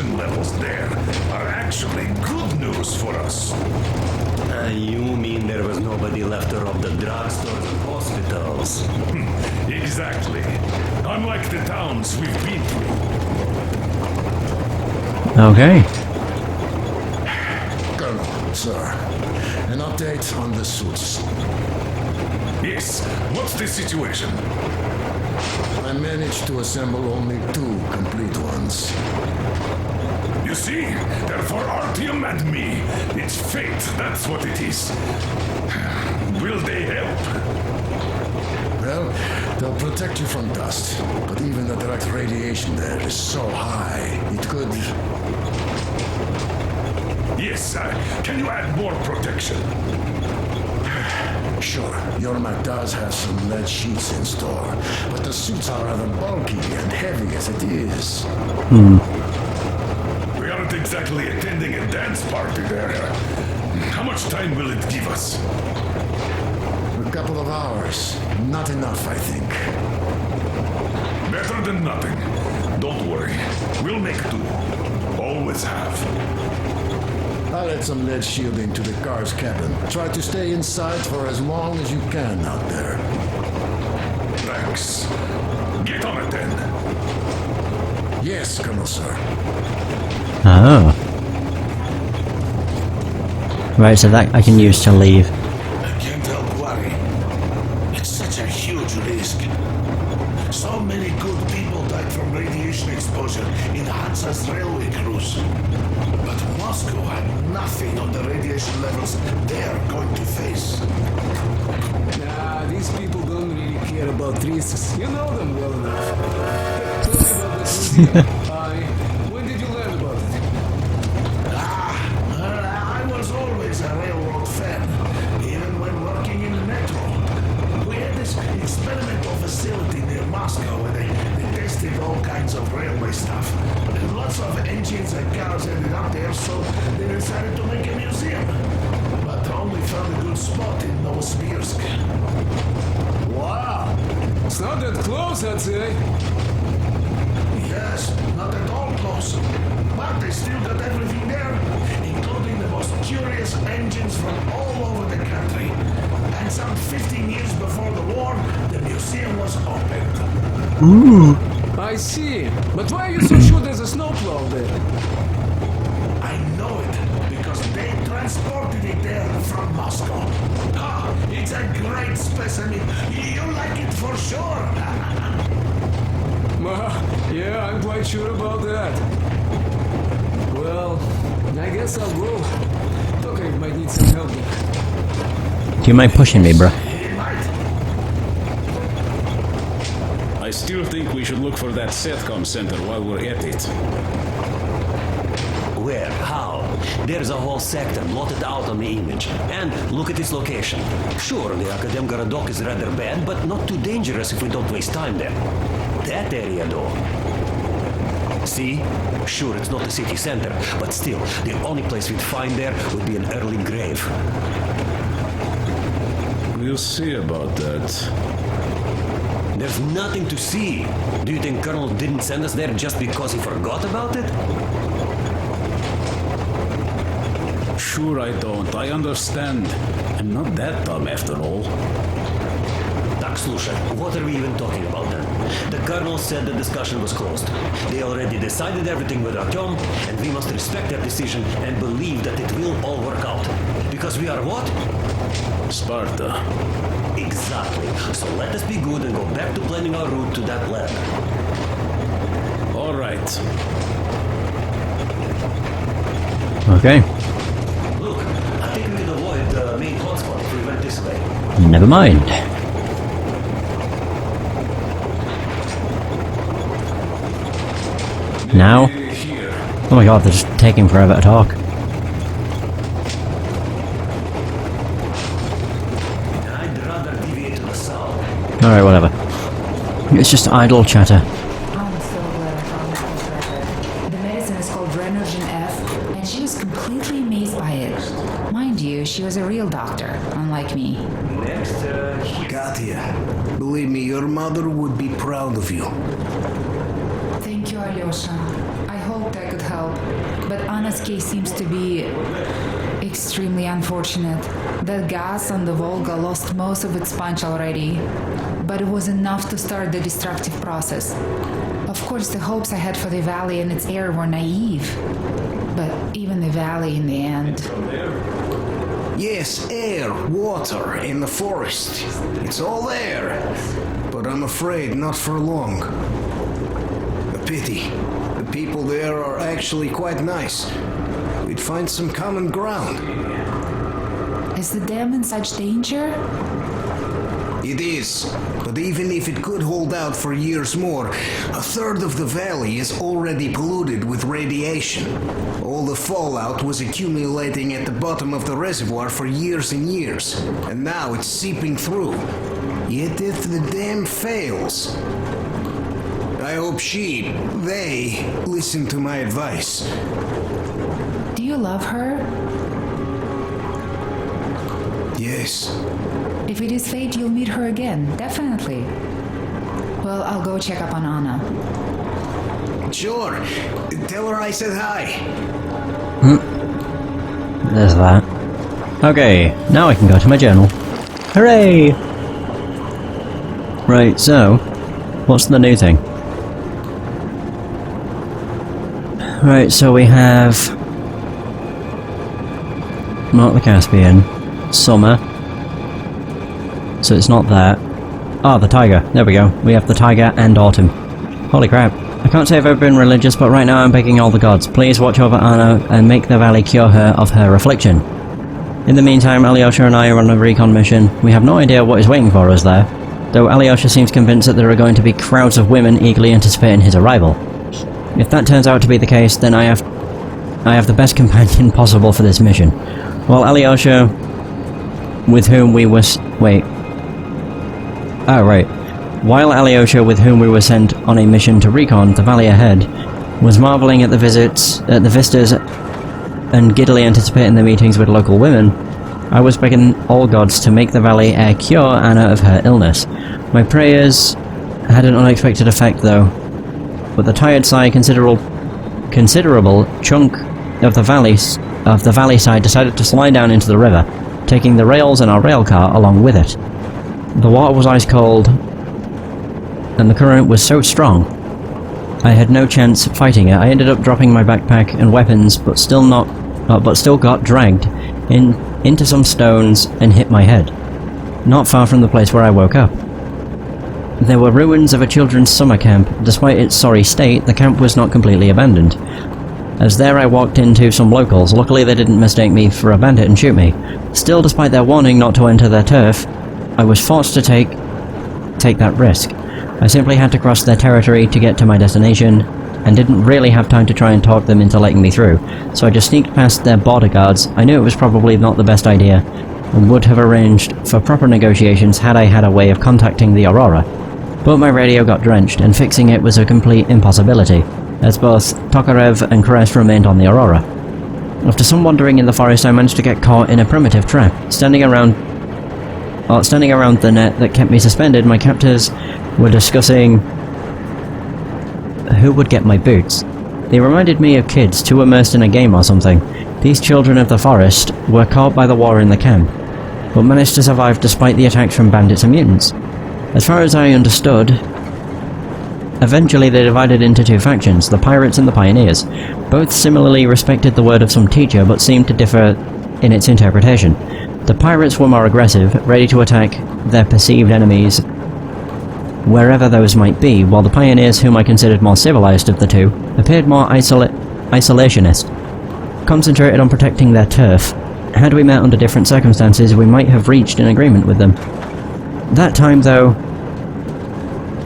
radiation levels there are actually good news for us. You mean there was nobody left to rob the drugstores and hospitals? Exactly. Unlike the towns we've been through. Okay. Colonel, sir, an update on the suits. Yes, what's the situation? I managed to assemble only 2 complete ones. You see, they're for Artyom and me. It's fate, that's what it is. Will they help? Well, they'll protect you from dust, but even the direct radiation there is so high, it could... Yes, can you add more protection? Sure, Yormak does have some lead sheets in store, but the suits are rather bulky and heavy as it is. We aren't exactly attending a dance party there. How much time will it give us? A couple of hours. Not enough, I think. Better than nothing. Don't worry. We'll make do. Always have. I'll add some lead shielding to the car's cabin. Try to stay inside for as long as you can out there. Thanks. Get on it then. Yes, Colonel, sir. Oh. Right, so that I can use to leave. I can't help worry. It's such a huge risk. So many good people died from radiation exposure in Hansa's railway crews. But Moscow had nothing on the radiation levels they're going to face. Nah, these people don't really care about risks. You know them well enough. Tell me about that museum. When did you learn about it? I was always a railroad fan, even when working in the metro. We had this experimental facility near Moscow where they tested all kinds of railway stuff. And lots of engines and cars ended up there, so they decided to make a museum. But only found a good spot in Novosibirsk. Wow! It's not that close, I'd say. Yes, not at all close. But they still got everything there, including the most curious engines from all over the country. And some 15 years before the war, the museum was opened. Ooh. I see. But why are you so sure there's a snowplow there? I know it, because they transported it there from Moscow. Ah, it's a great specimen. You'll like it for sure. Yeah, I'm quite sure about that. Well, I guess I'll go. Tokarev might need some help. Do you mind pushing me, bruh? I still think we should look for that SETCOM center while we're at it. Where? How? There's a whole sector blotted out on the image. And look at its location. Sure, the Akademgorodok is rather bad, but not too dangerous if we don't waste time there. That area, though. See? Sure, it's not the city center, but still, the only place we'd find there would be an early grave. We'll see about that. There's nothing to see. Do you think Colonel didn't send us there just because he forgot about it? Sure I don't. I understand. I'm not that dumb after all. Так, слушай, what are we even talking about then? The Colonel said the discussion was closed. They already decided everything with Artyom, and we must respect their decision and believe that it will all work out. Because we are what? Sparta. Exactly. So let us be good and go back to planning our route to that lab. All right. Okay. Look, I think we can avoid the main hotspot if we went this way. Never mind. Now? Oh my god, they're just taking forever to talk. I'd rather deviate to the south. Alright, whatever. It's just idle chatter. I'm so glad I found this record. The medicine is called Renergen F, and she was completely amazed by it. Mind you, she was a real doctor, unlike me. Next, Katya, believe me, your mother would be proud of you. Thank you, Alyosha. I hoped I could help. help, but Anna's case seems to be extremely unfortunate. The gas on the Volga lost most of its punch already, but it was enough to start the destructive process. Of course, the hopes I had for the valley and its air were naive, but even the valley in the end. Yes, air, water, in the forest. It's all there. But I'm afraid not for long. A pity. The people there are actually quite nice. We'd find some common ground. Is the dam in such danger? It is. But even if it could hold out for years more, a third of the valley is already polluted with radiation. All the fallout was accumulating at the bottom of the reservoir for years and years, and now it's seeping through. Yet if the dam fails, I hope they listen to my advice. Do you love her? Yes. If it is fate, you'll meet her again, definitely. Well, I'll go check up on Anna. Sure. Tell her I said hi. There's that. Okay, now I can go to my journal. Hooray! Right, so, what's the new thing? Right, so we have... not the Caspian. Summer. So it's not that. Ah, the tiger. There we go. We have the tiger and autumn. Holy crap. I can't say I've ever been religious, but right now I'm begging all the gods. Please watch over Anna and make the valley cure her of her affliction. In the meantime, Alyosha and I are on a recon mission. We have no idea what is waiting for us there, though Alyosha seems convinced that there are going to be crowds of women eagerly anticipating his arrival. If that turns out to be the case, then I have the best companion possible for this mission. While Alyosha, with whom we were... wait. Oh, right. While Alyosha, with whom we were sent on a mission to recon the valley ahead, was marvelling at the vistas and giddily anticipating the meetings with local women, I was begging all gods to make the valley air cure Anna of her illness. My prayers had an unexpected effect, though. With a tired sigh, considerable chunk of the valley side decided to slide down into the river, taking the rails and our rail car along with it. The water was ice cold, and the current was so strong, I had no chance fighting it. I ended up dropping my backpack and weapons, but still got dragged into some stones and hit my head, not far from the place where I woke up. There were ruins of a children's summer camp. Despite its sorry state, the camp was not completely abandoned. As there I walked into some locals. Luckily they didn't mistake me for a bandit and shoot me. Still, despite their warning not to enter their turf, I was forced to take that risk. I simply had to cross their territory to get to my destination, and didn't really have time to try and talk them into letting me through, so I just sneaked past their border guards. I knew it was probably not the best idea, and would have arranged for proper negotiations had I had a way of contacting the Aurora. But my radio got drenched, and fixing it was a complete impossibility, as both Tokarev and Kress remained on the Aurora. After some wandering in the forest, I managed to get caught in a primitive trap. Standing around the net that kept me suspended, my captors were discussing who would get my boots. They reminded me of kids too immersed in a game or something. These children of the forest were caught by the war in the camp, but managed to survive despite the attacks from bandits and mutants. As far as I understood, eventually they divided into two factions, the pirates and the pioneers. Both similarly respected the word of some teacher, but seemed to differ in its interpretation. The pirates were more aggressive, ready to attack their perceived enemies wherever those might be, while the pioneers, whom I considered more civilized of the two, appeared more isolationist, concentrated on protecting their turf. Had we met under different circumstances, we might have reached an agreement with them. That time, though,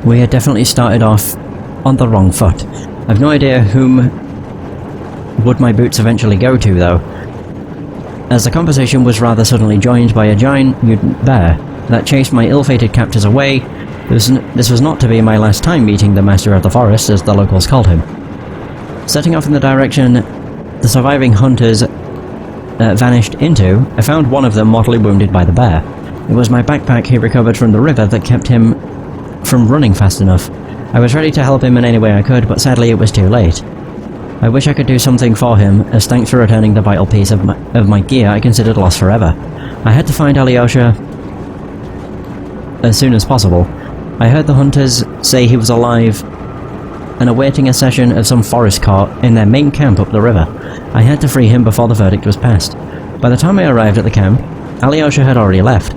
we had definitely started off on the wrong foot. I've no idea whom would my boots eventually go to, though, as the conversation was rather suddenly joined by a giant mutant bear that chased my ill-fated captors away. This was not to be my last time meeting the Master of the Forest, as the locals called him. Setting off in the direction the surviving hunters vanished into, I found one of them mortally wounded by the bear. It was my backpack he recovered from the river that kept him from running fast enough. I was ready to help him in any way I could, but sadly it was too late. I wish I could do something for him, as thanks for returning the vital piece of my gear I considered lost forever. I had to find Alyosha as soon as possible. I heard the hunters say he was alive and awaiting a session of some forest court in their main camp up the river. I had to free him before the verdict was passed. By the time I arrived at the camp, Alyosha had already left.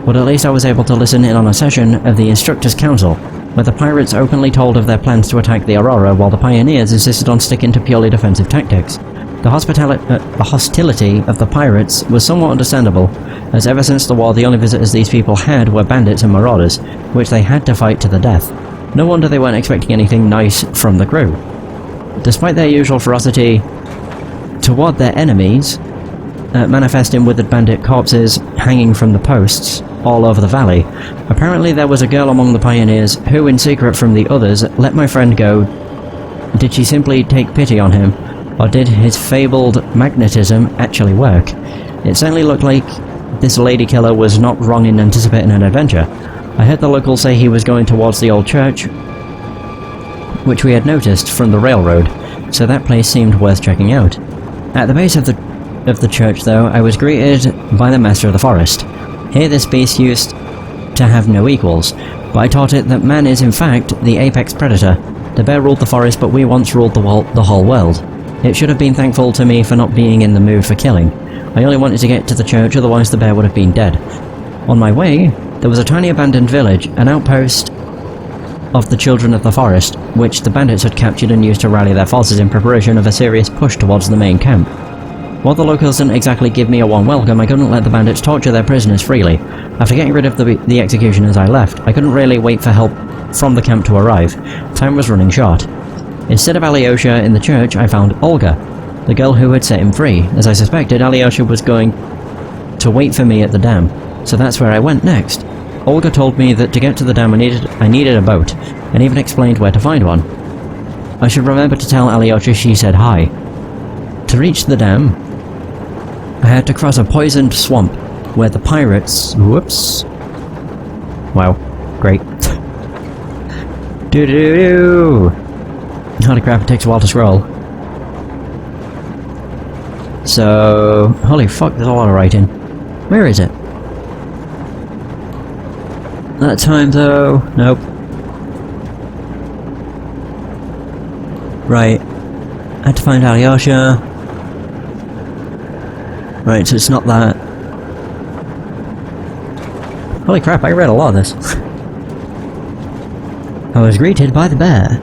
But at least I was able to listen in on a session of the Instructors' Council, where the pirates openly told of their plans to attack the Aurora while the pioneers insisted on sticking to purely defensive tactics. The hostility of the pirates was somewhat understandable, as ever since the war the only visitors these people had were bandits and marauders, which they had to fight to the death. No wonder they weren't expecting anything nice from the crew. Despite their usual ferocity toward their enemies, manifesting with the bandit corpses hanging from the posts all over the valley, apparently there was a girl among the pioneers who, in secret from the others, let my friend go. Did she simply take pity on him, or did his fabled magnetism actually work? It certainly looked like this lady killer was not wrong in anticipating an adventure. I heard the locals say he was going towards the old church, which we had noticed from the railroad, so that place seemed worth checking out. At the base of the church, though, I was greeted by the Master of the Forest. Here this beast used to have no equals, but I taught it that man is in fact the apex predator. The bear ruled the forest, but we once ruled the whole world. It should have been thankful to me for not being in the mood for killing. I only wanted to get to the church, otherwise the bear would have been dead. On my way, there was a tiny abandoned village, an outpost of the Children of the Forest, which the bandits had captured and used to rally their forces in preparation of a serious push towards the main camp. While the locals didn't exactly give me a warm welcome, I couldn't let the bandits torture their prisoners freely. After getting rid of the executioners I left, I couldn't really wait for help from the camp to arrive. Time was running short. Instead of Alyosha in the church, I found Olga, the girl who had set him free. As I suspected, Alyosha was going to wait for me at the dam, so that's where I went next. Olga told me that to get to the dam I needed a boat, and even explained where to find one. I should remember to tell Alyosha she said hi. To reach the dam, I had to cross a poisoned swamp, where the pirates... Whoops. Wow. Great. Doo-doo-doo! Holy crap, it takes a while to scroll. So... Holy fuck, there's a lot of writing. Where is it? That time, though... Nope. Right. I had to find Alyosha. Right, so it's not that. Holy crap, I read a lot of this. I was greeted by the bear.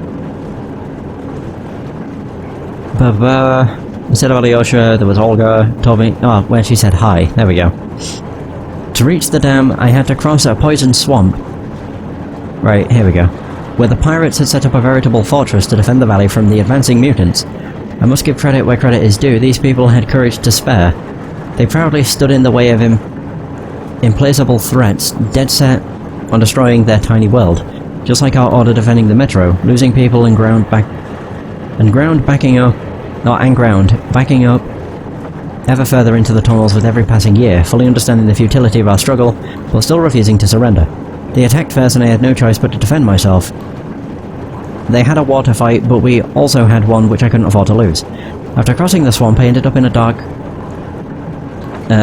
Instead of Alyosha, there was Olga, told me... Oh, where she said hi. There we go. To reach the dam, I had to cross a poisoned swamp. Right, here we go. Where the pirates had set up a veritable fortress to defend the valley from the advancing mutants. I must give credit where credit is due, these people had courage to spare. They proudly stood in the way of implacable threats, dead set on destroying their tiny world. Just like our order defending the metro, losing people and ground backing up ever further into the tunnels with every passing year, fully understanding the futility of our struggle, but still refusing to surrender. They attacked first and I had no choice but to defend myself. They had a war to fight, but we also had one which I couldn't afford to lose. After crossing the swamp, I ended up in a dark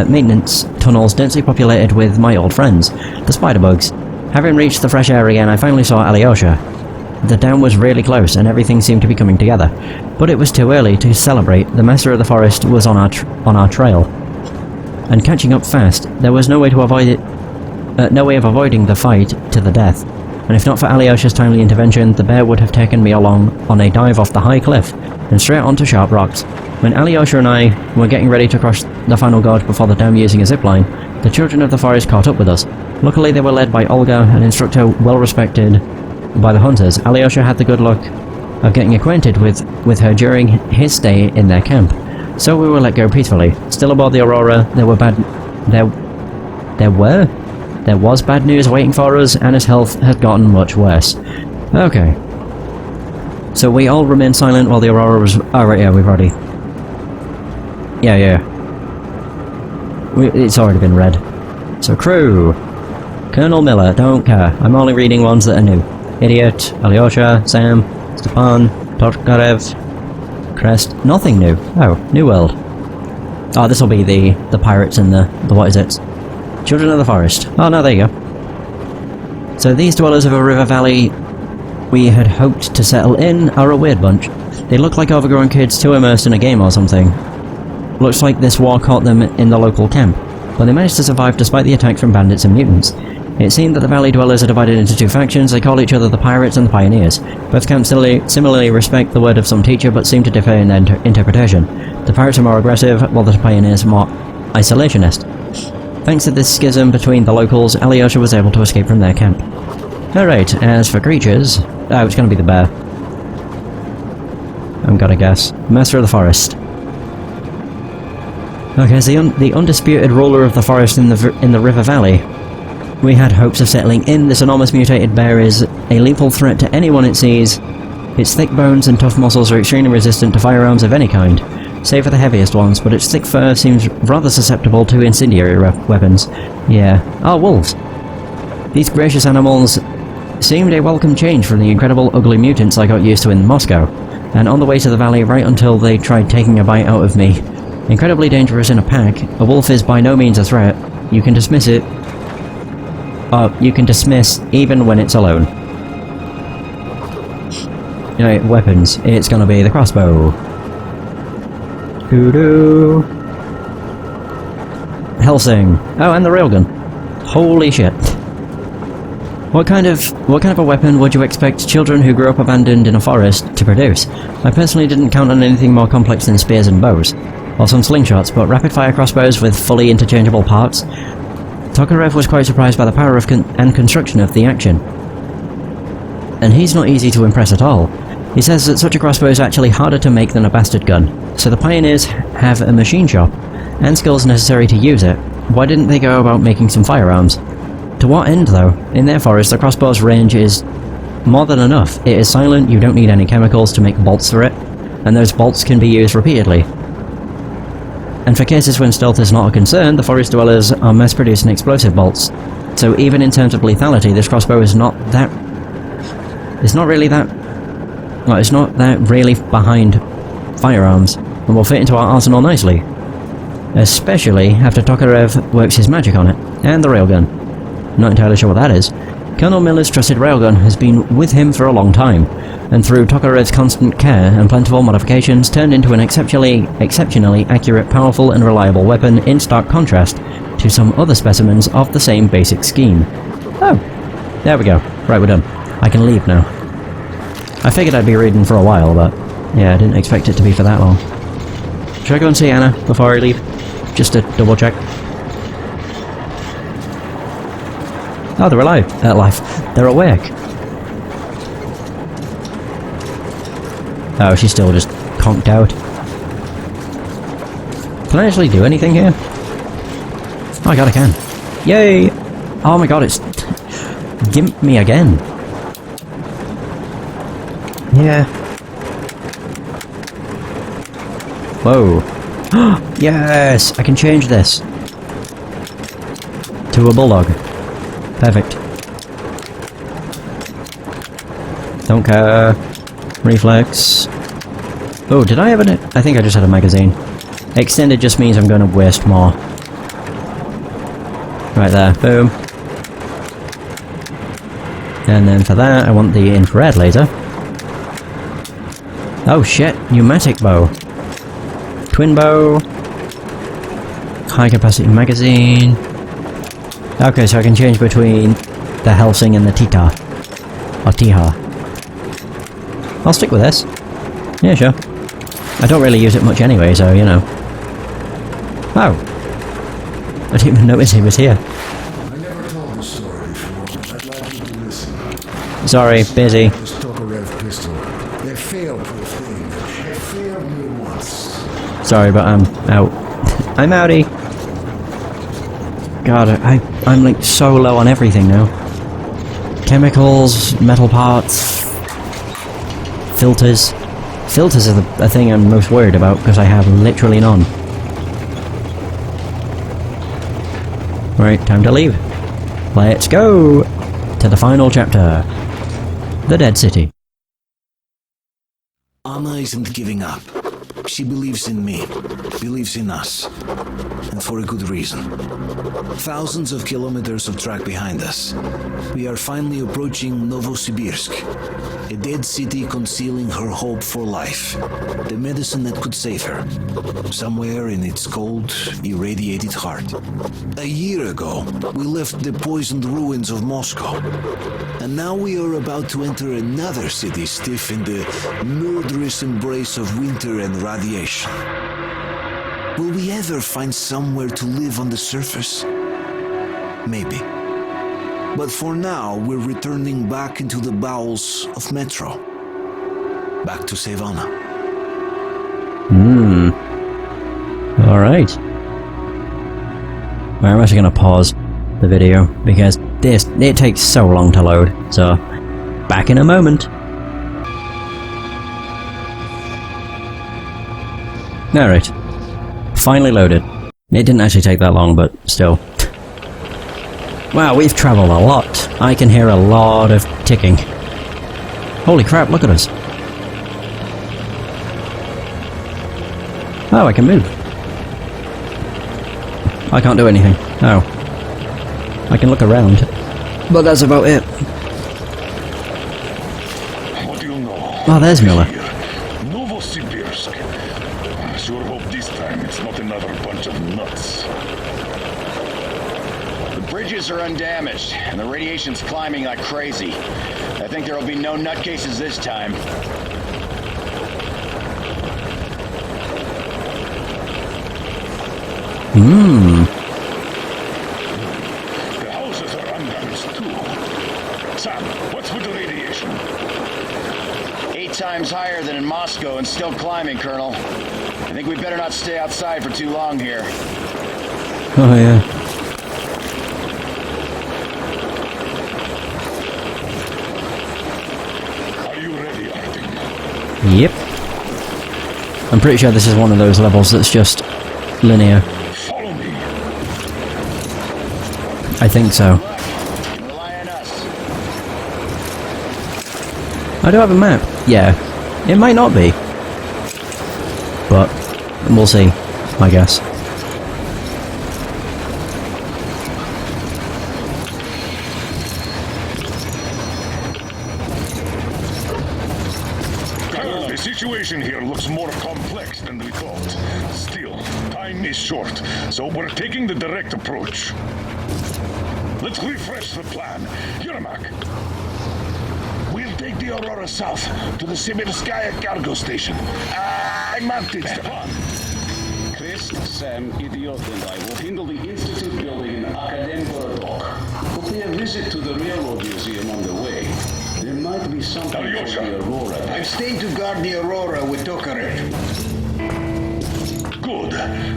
maintenance tunnels densely populated with my old friends, the spider-bugs. Having reached the fresh air again, I finally saw Alyosha. The dam was really close and everything seemed to be coming together, but it was too early to celebrate. The Master of the Forest was on our trail, and catching up fast. There was no way to avoid it, no way of avoiding the fight to the death, and if not for Alyosha's timely intervention, the bear would have taken me along on a dive off the high cliff and straight onto sharp rocks. When Alyosha and I were getting ready to cross the final gorge before the dam using a zipline, the Children of the Forest caught up with us. Luckily they were led by Olga, an instructor well respected by the hunters. Alyosha had the good luck of getting acquainted with her during his stay in their camp, so we were let go peacefully. Still aboard the Aurora, there was bad news waiting for us, and his health had gotten much worse. Okay. So we all remained silent while the Aurora was... Oh right, yeah, we've already... Yeah. It's already been read. So crew. Colonel Miller, don't care. I'm only reading ones that are new. Idiot, Alyosha, Sam, Stepan, Tokarev, Crest. Nothing new. Oh, new world. Oh, this will be the pirates and the what is it? Children of the Forest. Oh no, there you go. So these dwellers of a river valley we had hoped to settle in are a weird bunch. They look like overgrown kids too immersed in a game or something. Looks like this war caught them in the local camp, but they managed to survive despite the attacks from bandits and mutants. It seemed that the valley dwellers are divided into two factions. They call each other the Pirates and the Pioneers. Both camps similarly respect the word of some teacher, but seem to differ in their interpretation. The Pirates are more aggressive, while the Pioneers are more isolationist. Thanks to this schism between the locals, Alyosha was able to escape from their camp. Alright, as for creatures... Oh, it's gonna be the bear. I'm gonna guess. Master of the Forest. Okay, so the undisputed ruler of the forest in the river valley. We had hopes of settling in. This enormous mutated bear is a lethal threat to anyone it sees. Its thick bones and tough muscles are extremely resistant to firearms of any kind, save for the heaviest ones, but its thick fur seems rather susceptible to incendiary weapons. Yeah. Ah, wolves. These gracious animals seemed a welcome change from the incredible ugly mutants I got used to in Moscow, and on the way to the valley right until they tried taking a bite out of me. Incredibly dangerous in a pack, a wolf is by no means a threat. You can dismiss it. You can dismiss even when it's alone. Right, weapons. It's gonna be the crossbow. Doo-doo. Helsing. Oh, and the railgun. Holy shit. What kind of a weapon would you expect children who grew up abandoned in a forest to produce? I personally didn't count on anything more complex than spears and bows, or some slingshots, but rapid-fire crossbows with fully interchangeable parts. Tokarev was quite surprised by the power of and construction of the action. And he's not easy to impress at all. He says that such a crossbow is actually harder to make than a bastard gun. So the Pioneers have a machine shop, and skills necessary to use it. Why didn't they go about making some firearms? To what end, though? In their forest, the crossbow's range is more than enough. It is silent, you don't need any chemicals to make bolts through it, and those bolts can be used repeatedly. And for cases when stealth is not a concern, the forest dwellers are mass-producing explosive bolts. So even in terms of lethality, this crossbow is not that... It's not really that... Well, it's not that really behind firearms, and will fit into our arsenal nicely. Especially after Tokarev works his magic on it, and the railgun. Not entirely sure what that is. Colonel Miller's trusted railgun has been with him for a long time, and through Tokarev's constant care and plentiful modifications turned into an exceptionally accurate, powerful and reliable weapon in stark contrast to some other specimens of the same basic scheme. Oh, there we go. Right, we're done. I can leave now. I figured I'd be reading for a while, but yeah, I didn't expect it to be for that long. Should I go and see Anna before I leave? Just to double check. Oh, they're alive. They're awake. Oh, she's still just conked out. Can I actually do anything here? Oh my god, I can. Yay! Oh my god, it's... Gimp me again. Yeah. Whoa. Yes! I can change this. To a bulldog. Perfect. Don't care. Reflex. Oh, did I have it? I think I just had a magazine. Extended just means I'm going to waste more. Right there. Boom. And then for that, I want the infrared laser. Oh shit, pneumatic bow. Twin bow. High capacity magazine. Okay, so I can change between the Helsing and the Tita. Or Tiha. I'll stick with this. Yeah, sure. I don't really use it much anyway, so, you know. Oh. I didn't even notice he was here. I never told this story before. I'd like you to listen. Sorry, busy. This Tokarev pistol. They failed, poor thing. They failed me once. Sorry, but I'm out. I'm outie. God, I'm like so low on everything now. Chemicals, metal parts, filters. Filters are the thing I'm most worried about because I have literally none. Right, time to leave. Let's go to the final chapter. The Dead City. Anna isn't giving up. She believes in me, believes in us, and for a good reason. Thousands of kilometers of track behind us. We are finally approaching Novosibirsk, a dead city concealing her hope for life, the medicine that could save her, somewhere in its cold, irradiated heart. A year ago, we left the poisoned ruins of Moscow, and now we are about to enter another city stiff in the murderous embrace of winter and radiation. Will we ever find somewhere to live on the surface? Maybe. But for now, we're returning back into the bowels of Metro. Back to Savannah. Alright. I'm actually going to pause the video because it takes so long to load. So, back in a moment. Alright. Finally loaded. It didn't actually take that long, but still. Wow, we've travelled a lot. I can hear a lot of ticking. Holy crap, look at us. Oh, I can move. I can't do anything. Oh. I can look around. But that's about it. What do you know? Oh, there's Miller. Novosibirsk. I sure hope this time it's not another bunch of nuts. The bridges are undamaged, and the radiation's climbing like crazy. I think there'll be no nutcases this time. The houses are undamaged too. Sam, what's with the radiation? 8 times higher than in Moscow and still climbing, Colonel. I think we better not stay outside for too long here. Oh, yeah. Are you ready, Artyom? Yep. I'm pretty sure this is one of those levels that's just linear. Follow me. I think so. Rely on us. I do have a map. Yeah. It might not be. But we'll see, I guess. Colonel, the situation here looks more complex than we thought. Still, time is short, so we're taking the direct approach. Let's refresh the plan. Yermak, we'll take the Aurora south to the Sibirskaya cargo station. I marked it. Stepan. Chris, Sam, Idiot, and I will handle the Institute building in Akademgorodok. We'll pay a visit to the Railroad Museum on the way. There might be something for Alyosha. the Aurora. I've stayed to guard the Aurora with Tokarev. Good.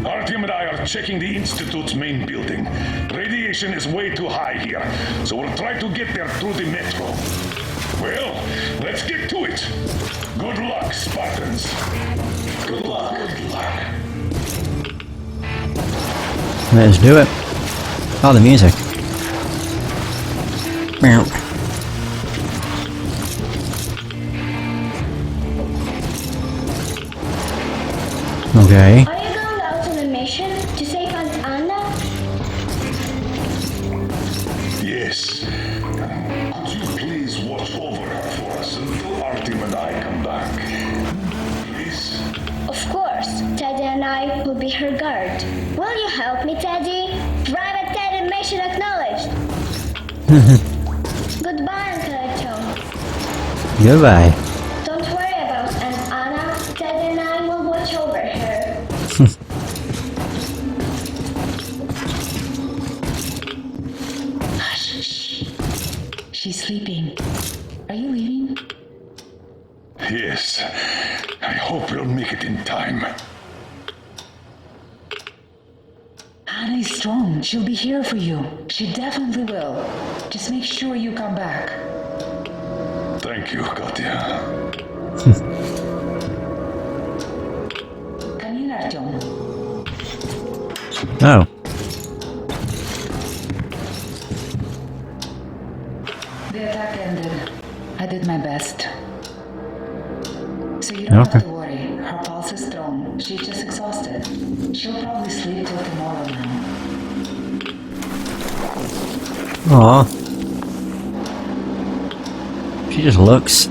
Artyom and I are checking the Institute's main building. Radiation is way too high here, so we'll try to get there through the metro. Well, let's get to it. Good luck, Spartans. Good luck. Good luck. Let's do it. Oh, the music. Meow. Okay. Are you going out on a mission to save Aunt Anna? Yes. Could you please watch over her for us until Artyom and I come back? Please? Of course. Teddy and I will be her guard. Will you help me, Teddy? Private Teddy mission acknowledged. Goodbye, Uncle Artyom. Goodbye. Don't worry about Aunt Anna. Teddy and I will watch over her. Hush. She's sleeping. Are you leaving? Yes. I hope we'll make it in time. Anna is strong. She'll be here for you. She definitely will. Just make sure you come back. Thank you, Katya. Come in, Artyom. Oh. The attack ended. I did my best. So you don't have to worry. Her pulse is strong. She'll probably sleep till tomorrow now. Aw. She just looks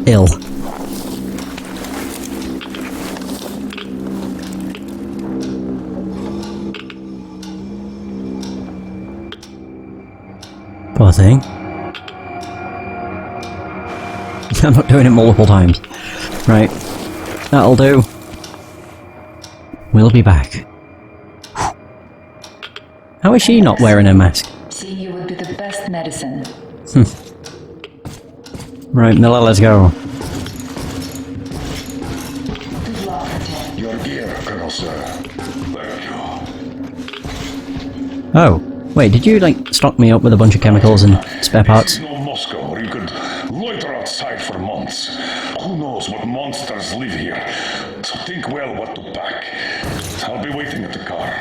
ill. Poor thing. I'm not doing it multiple times. Right. That'll do. We'll be back. How is she not wearing a mask? Seeing you would be the best medicine. Right, Miller, let's go. Good luck, Lieutenant. Your gear, Colonel, sir. Thank you. Oh. Wait, did you, like, stock me up with a bunch of chemicals and spare parts? This is no Moscow where you could loiter outside for months. Who knows what monsters live here? So think well what to pack. I'll be waiting at the car.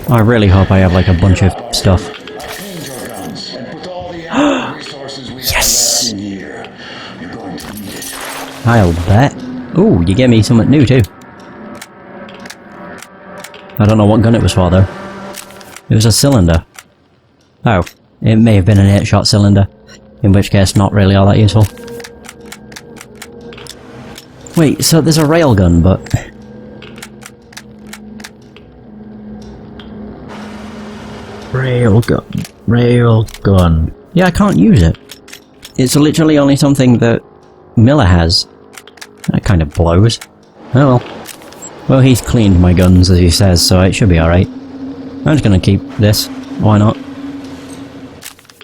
I really hope I have, like, a bunch of stuff. I cleaned your guns and put all the ammo resources we have left in here. You're going to need it. I'll bet. Ooh, you gave me something new, too. I don't know what gun it was for, though. It was a cylinder. Oh, it may have been an 8-shot cylinder. In which case, not really all that useful. Wait, so there's a railgun, but... Railgun. Yeah, I can't use it. It's literally only something that Miller has. That kind of blows. Oh well. Well, he's cleaned my guns, as he says, so it should be alright. I'm just gonna keep this. Why not?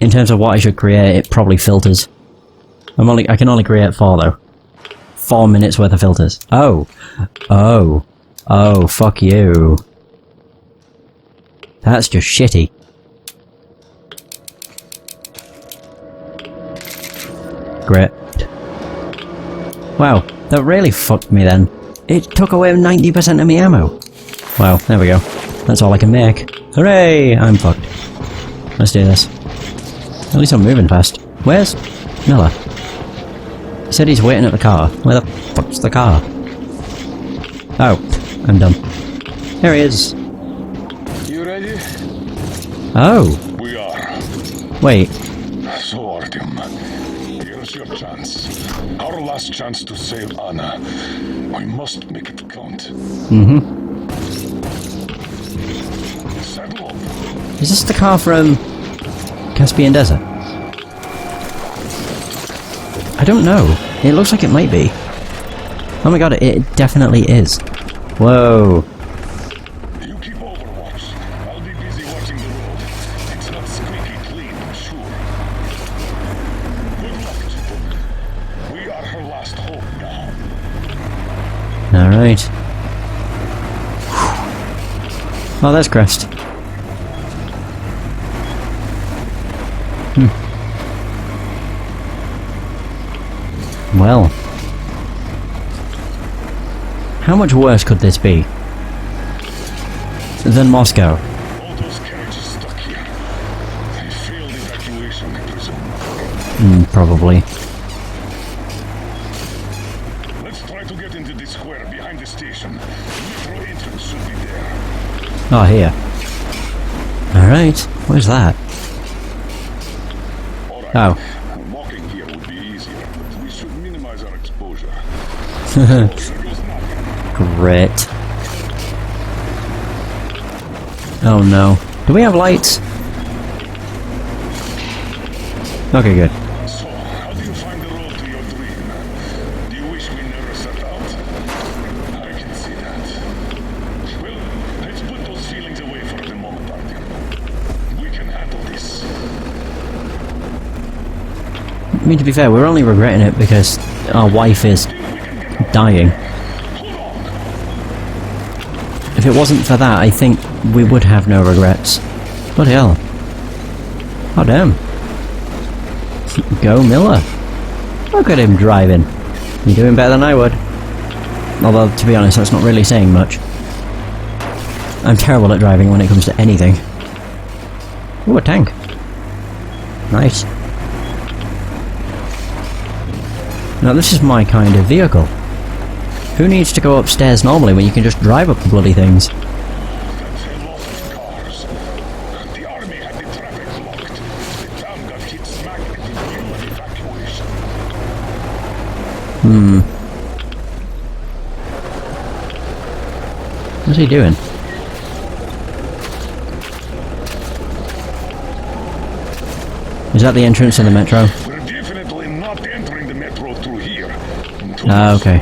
In terms of what I should create, it probably filters. I can only create 4, though. 4 minutes worth of filters. Oh. Oh. Oh, fuck you. That's just shitty. Great. Wow, that really fucked me then. It took away 90% of my ammo. Well, there we go. That's all I can make. Hooray! I'm fucked. Let's do this. At least I'm moving fast. Where's Miller? He said he's waiting at the car. Where the fuck's the car? Oh, I'm done. There he is. You ready? Oh. We are. Wait. So, Artyom, here's your chance. Our last chance to save Anna. We must make it count. Mm-hmm. Saddle up. Is this the car from Caspian Desert? I don't know. It looks like it might be. Oh my god, it definitely is. Whoa. You keep overwatch. I'll be busy watching the road. It's not squeaky clean, I'm sure. Good luck, Chipuk. We are her last hope now. Alright. Oh, there's Crest. Well. How much worse could this be than Moscow? All those carriages stuck here. They failed evacuation, I presume. Probably. Let's try to get into this square behind the station. Metro entrance should be there. Oh, here. Alright. What is that? Alright. Oh. Walking here would be easier, but we should minimize our exposure. Great. Oh no. Do we have lights? Okay, good. So, how do you find the road to your dream? Do you wish we never set out? I can see that. Well, let's put those feelings away for the moment, Artyom. We can handle this. I mean, to be fair, we're only regretting it because our wife is dying. If it wasn't for that, I think we would have no regrets. Bloody hell. Oh damn. Go Miller. Look at him driving. You're doing better than I would. Although, to be honest, that's not really saying much. I'm terrible at driving when it comes to anything. Ooh, a tank. Nice. Now this is my kind of vehicle. Who needs to go upstairs normally when you can just drive up the bloody things? That's a lot of cars. The army had the traffic blocked. The town got hit smack in the middle of evacuation. What's he doing? Is that the entrance to the metro? We're definitely not entering the metro through here. Ah, okay.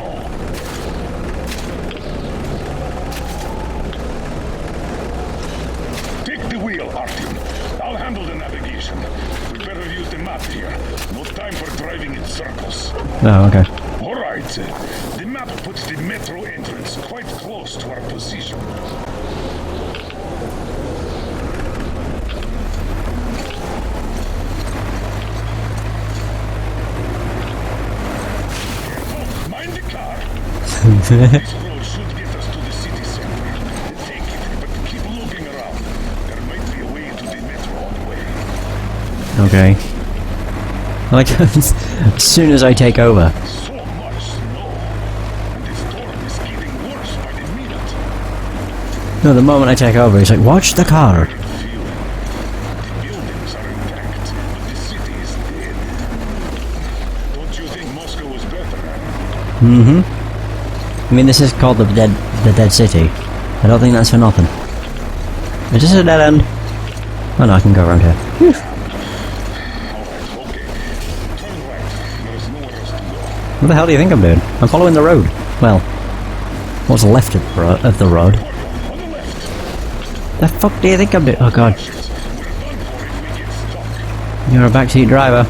Take the wheel, Artyom. I'll handle the navigation. We better use the map here. No time for driving in circles. Oh, okay. All right. The map puts the metro entrance quite close to our position. Careful, mind the car. This road should get us to the city center. Take it, but keep looking around. There might be a way into the metro on the way. Okay. Like, as soon as I take over. So much snow. And the storm is getting worse by the minute. No, the moment I take over, he's like, watch the car. The buildings are intact, but the city is dead. Don't you think Moscow was better? Mm-hmm. I mean, this is called the dead city. I don't think that's for nothing. Is this a dead end? Oh no, I can go around here. Whew. What the hell do you think I'm doing? I'm following the road. Well, what's left of the road? The fuck do you think I'm doing? Oh god. You're a backseat driver.